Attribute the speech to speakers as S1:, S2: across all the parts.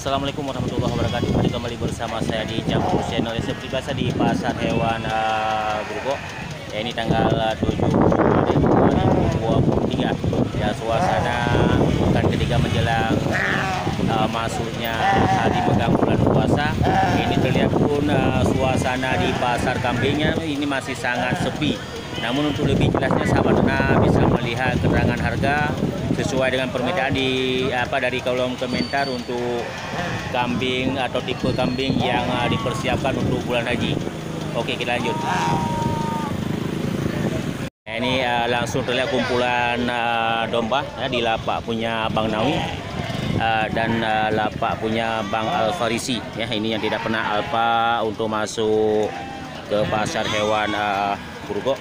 S1: Assalamualaikum warahmatullahi wabarakatuh. Hari kembali bersama saya di Jambu Channel seperti biasa di Pasar Hewan Grogol. Ya, ini tanggal 7 Februari 2023. Ya, suasana bukan ketika menjelang masuknya hari pegang bulan puasa. Ini terlihat pun suasana di pasar kambingnya ini masih sangat sepi. Namun untuk lebih jelasnya sahabat ternak bisa melihat keterangan harga sesuai dengan permintaan dari kolom komentar untuk kambing atau tipe kambing yang dipersiapkan untuk bulan haji. Oke, kita lanjut. Nah, ini langsung terlihat kumpulan domba ya, di lapak punya Bang Nawi dan lapak punya Bang Al-Farisi ya. Ini yang tidak pernah alpa untuk masuk ke pasar hewan Grogol.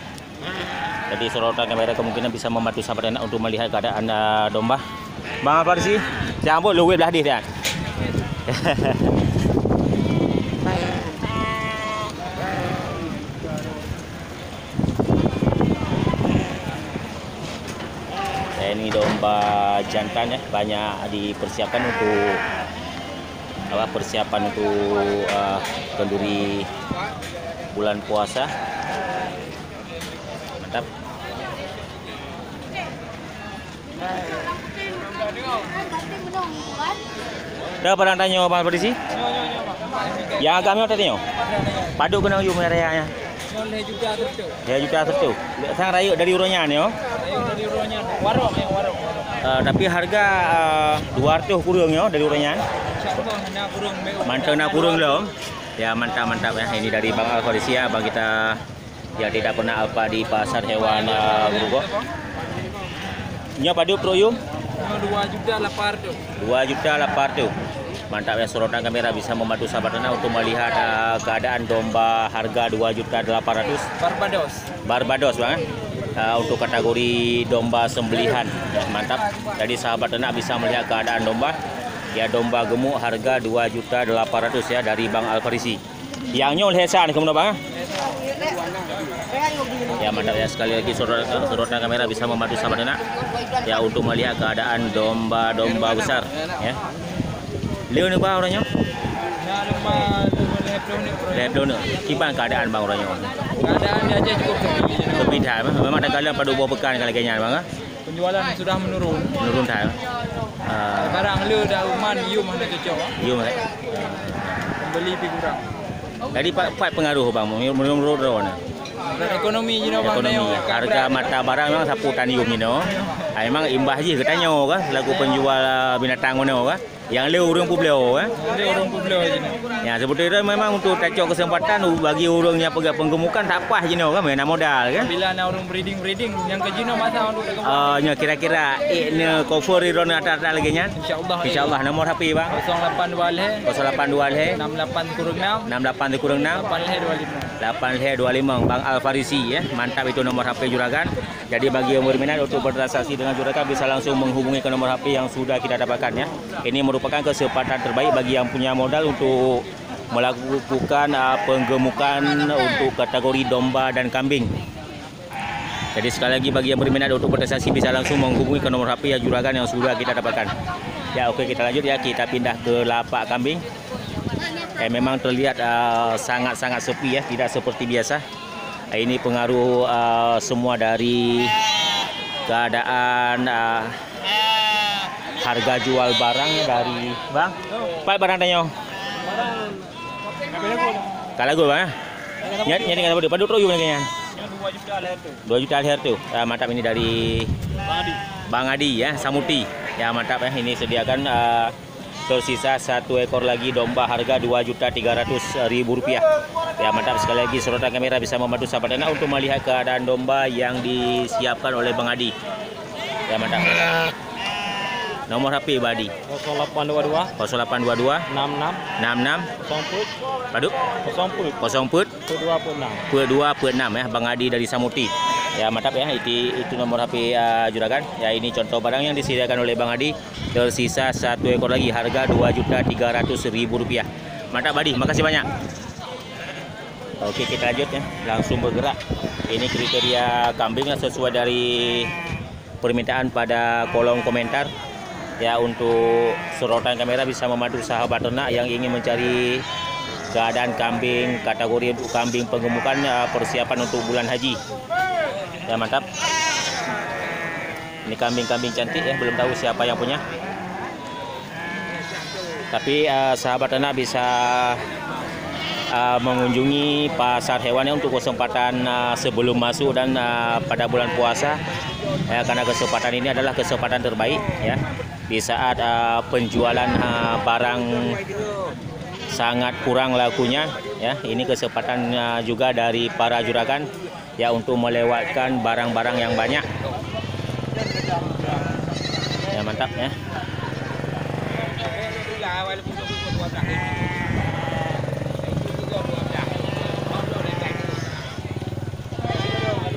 S1: Jadi sorotan kamera kemungkinan bisa membantu sahabat anak untuk melihat keadaan domba. Bang apa sih? Jangan luwe belah dia. Ini domba jantan ya, banyak dipersiapkan untuk persiapan untuk kenduri bulan puasa. Mantap. Dah pernah tanya Bang Polisi? Yang agaknya tadi nyo. Padu kena ujung rayanya. Ya juta tertu. Sang rayu dari uronya nih, dari uronya. Warung. Tapi harga 200 kurung yo dari uronya. Mantap nak kurung loh. Ya mantap ya. Ini dari Bang Al-Farisi ya, Bang kita yang tidak pernah alpa di pasar hewan Grogol. Nya padu proyum 2.800. Mantap ya, sorotan kamera bisa membantu sahabat ternak untuk melihat keadaan domba harga 2.800. Barbados Bang. Untuk kategori domba sembelihan ya, mantap. Jadi sahabat ternak bisa melihat keadaan domba ya, domba gemuk harga 2.800 ya dari Bang Al-Farisi. Yang nyol hesan kemudian Bang. Ya mantap ya, sekali lagi sorotan kamera bisa membantu sahabat ternak ya untuk melihat keadaan domba besar ya. Leo ni bang orangnya? Leblone. Gimana keadaan bang orangnya?
S2: Keadaan dia aja cukup
S1: sepi dah. Memang ada kalian pada buah pekan kali kayaknya bang.
S2: Penjualan sudah menurun.
S1: Menurun dah.
S2: Sekarang Leo dah uman you mana cocok?
S1: You mana?
S2: Beli pi kurang.
S1: Jadi pak pengaruh bang, menurun.
S2: Ekonomi you know
S1: ekonomi. Harga mata barang memang sapu tanium you know. Memang imbah je katanya kan lagu penjual binatang mana kan. Yang leu urang publeo kan.
S2: Leu urang publeo je.
S1: Ya seperti itu memang untuk tacok kesempatan bagi urangnya pegang penggemukan tak apa je kan, main modal kan.
S2: Bila nak urang breeding yang ke jino masa untuk
S1: nya kira-kira ni cover iron atas lagi nya. Insyaallah nomor HP bang
S2: 082
S1: 68 kurang 6 825 Bang Al-Farisi ya. Mantap itu nomor HP juragan. Jadi bagi yang berminat untuk bertransaksi dengan juragan bisa langsung menghubungi ke nomor HP yang sudah kita dapatkan ya. Ini merupakan kesempatan terbaik bagi yang punya modal untuk melakukan penggemukan untuk kategori domba dan kambing. Jadi sekali lagi bagi yang berminat untuk bertransaksi bisa langsung menghubungi ke nomor HP yang juragan yang sudah kita dapatkan. Ya oke, kita lanjut ya, kita pindah ke lapak kambing. Memang terlihat sangat-sangat sepi ya, tidak seperti biasa. Ini pengaruh semua dari keadaan harga jual barang dari bang. Pak barang tanya. Kalau gue bang, nyari nggak pada terus kayaknya. 2 juta leher tu. Mantap, ini dari Bang Adi ya, Samuti. Ya mantap ya, ini sediakan tersisa 1 ekor lagi domba harga Rp2.300.000. Ya mantap, sekali lagi sorotan kamera bisa membantu sahabat anak untuk melihat keadaan domba yang disiapkan oleh Bang Adi. Ya mantap. Nomor HP Badi
S2: 0822
S1: 66 Padu 02 ya, Bang Adi dari Samuti. Ya mantap ya, itu nomor HP juragan. Ya ini contoh barang yang disediakan oleh Bang Adi. Tersisa 1 ekor lagi harga Rp2.300.000. Mantap Badi, makasih banyak. Oke, kita lanjut ya, langsung bergerak. Ini kriteria kambing sesuai dari permintaan pada kolom komentar. Ya, untuk sorotan kamera bisa membantu sahabat ternak yang ingin mencari keadaan kambing, kategori untuk kambing penggemukan persiapan untuk bulan haji. Ya, mantap. Ini kambing-kambing cantik ya, belum tahu siapa yang punya. Tapi sahabat ternak bisa mengunjungi pasar hewannya untuk kesempatan sebelum masuk dan pada bulan puasa. Ya, karena kesempatan ini adalah kesempatan terbaik ya. Di saat penjualan barang sangat kurang lakunya ya, ini kesempatan juga dari para juragan ya untuk melewatkan barang-barang yang banyak. Ya, mantap ya.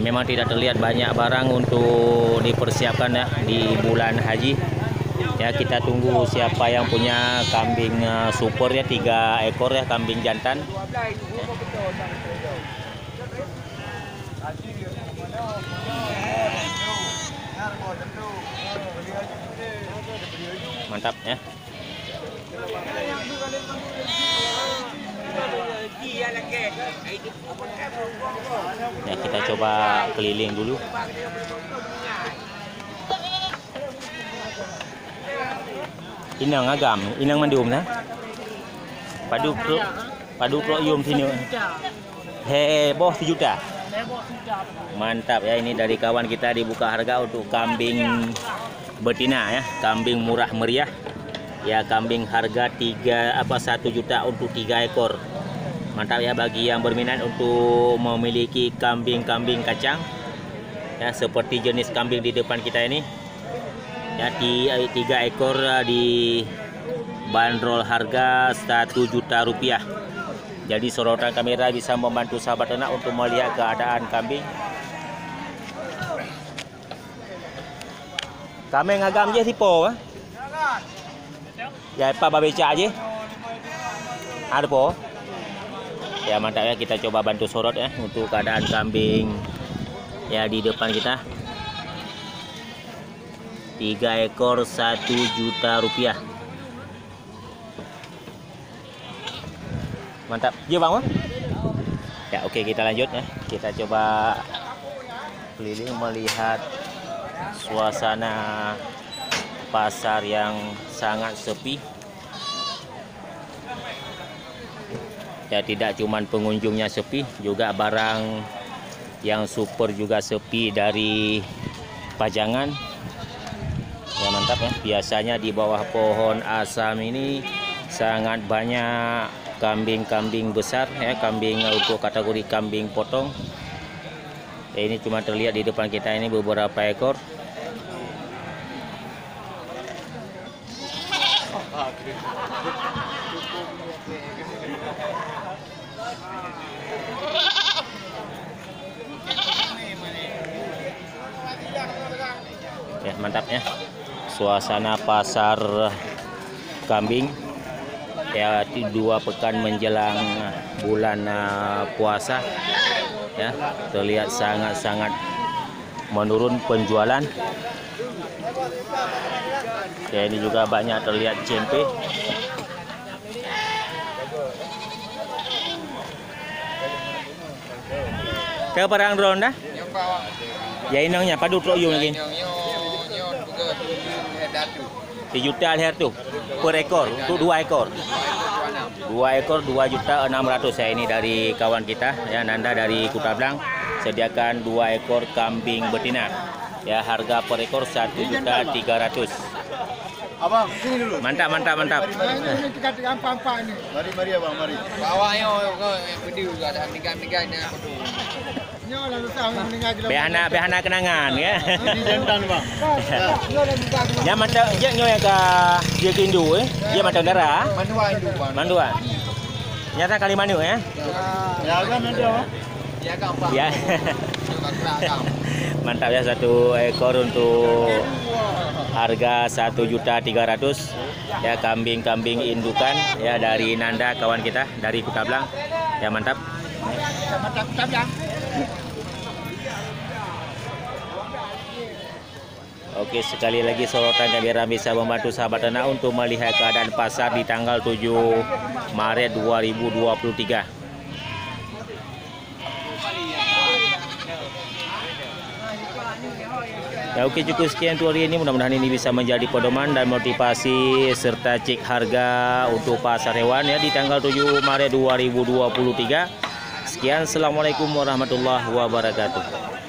S1: Memang tidak terlihat banyak barang untuk dipersiapkan ya di bulan haji. Ya, kita tunggu siapa yang punya kambing super ya, 3 ekor ya, kambing jantan. Ya. Mantap ya. Ya, kita coba keliling dulu. Inang agam, inang mandum na. Padu pro yum sini. Heboh 1 juta. Mantap ya, ini dari kawan kita dibuka harga untuk kambing betina ya, kambing murah meriah. Ya, kambing harga 1 juta untuk 3 ekor. Mantap ya, bagi yang berminat untuk memiliki kambing-kambing kacang ya, seperti jenis kambing di depan kita ini. Ya, 3 ekor di bandrol harga 1 juta rupiah. Jadi sorotan kamera bisa membantu sahabat ternak untuk melihat keadaan kambing. Kami ngagam je sipo ah. Ya, apa babeca aja. Ada po. Ya, mantap ya, kita coba bantu sorot ya untuk keadaan kambing ya di depan kita. 3 ekor 1 juta rupiah. Mantap. Ya, Bang. Ya, oke, kita lanjut ya. Kita coba keliling melihat suasana pasar yang sangat sepi. Ya, tidak cuman pengunjungnya sepi, juga barang yang super juga sepi dari pajangan. Ya, mantap ya. Biasanya di bawah pohon asam ini sangat banyak kambing-kambing besar ya, kambing untuk kategori kambing potong. Ya, ini cuma terlihat di depan kita ini beberapa ekor. Ya, mantap ya. Suasana pasar kambing ya, 2 pekan menjelang bulan puasa ya, terlihat sangat-sangat menurun penjualan. Ya, ini juga banyak terlihat cempe. Ke parang drone dah? Ya, inangnya padu truk yung lagi. 3 juta leher tuh per ekor untuk 2 ekor. 2 ekor 2.600.000 ya, ini dari kawan kita ya, Nanda dari Kuta Blang, sediakan 2 ekor kambing betina ya, harga per ekor 1.300.000.
S3: Abang, sini dulu.
S1: Mantap.
S3: Ini tiga-tiga ini. Mari abang, mari. Bawa yo, video juga ada tinggal ni. Nyo lalu tahu mendengar gila.
S1: Behana kenangan ya.
S3: Ini jantan bang.
S1: Ya, mantap je nyo yang ke dia kindu dia mantap darah.
S3: Mandua Hindu bang.
S1: Mandua. Nyata kali manu ya.
S3: Ya kan ada bang. Ya kan bang.
S1: Ya. Mantap ya, 1 ekor untuk harga 1.300.000 ya, kambing-kambing indukan ya dari Nanda kawan kita dari Kuta Blang. Ya, mantap.
S3: Mantap ya.
S1: Oke, sekali lagi sorotan kami bisa membantu sahabat ternak untuk melihat keadaan pasar di tanggal 7 Maret 2023. Ya, oke, cukup sekian untuk hari ini. Mudah-mudahan ini bisa menjadi pedoman dan motivasi serta cek harga untuk pasar hewan ya di tanggal 7 Maret 2023. Sekian, assalamualaikum warahmatullahi wabarakatuh.